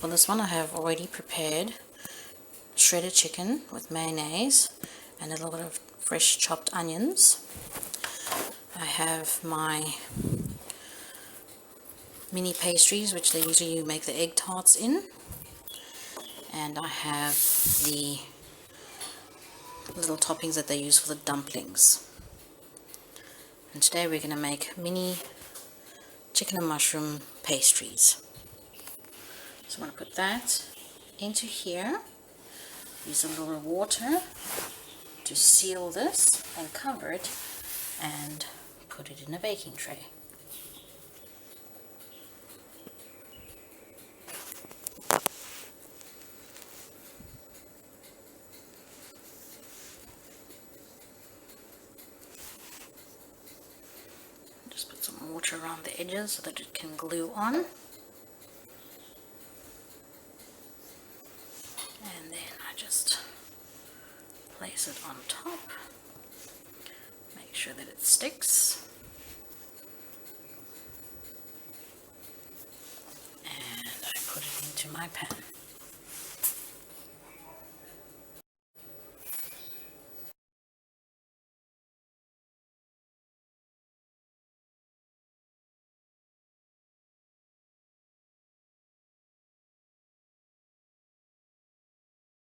For this one I have already prepared shredded chicken with mayonnaise and a little bit of fresh chopped onions. I have my mini pastries, which they usually make the egg tarts in, and I have the little toppings that they use for the dumplings. And today we're going to make mini chicken and mushroom pastries. So I'm going to put that into here, use a little water to seal this and cover it, and put it in a baking tray. Just put some water around the edges so that it can glue on. And then I just place it on top. Make sure that it sticks. And I put it into my pan.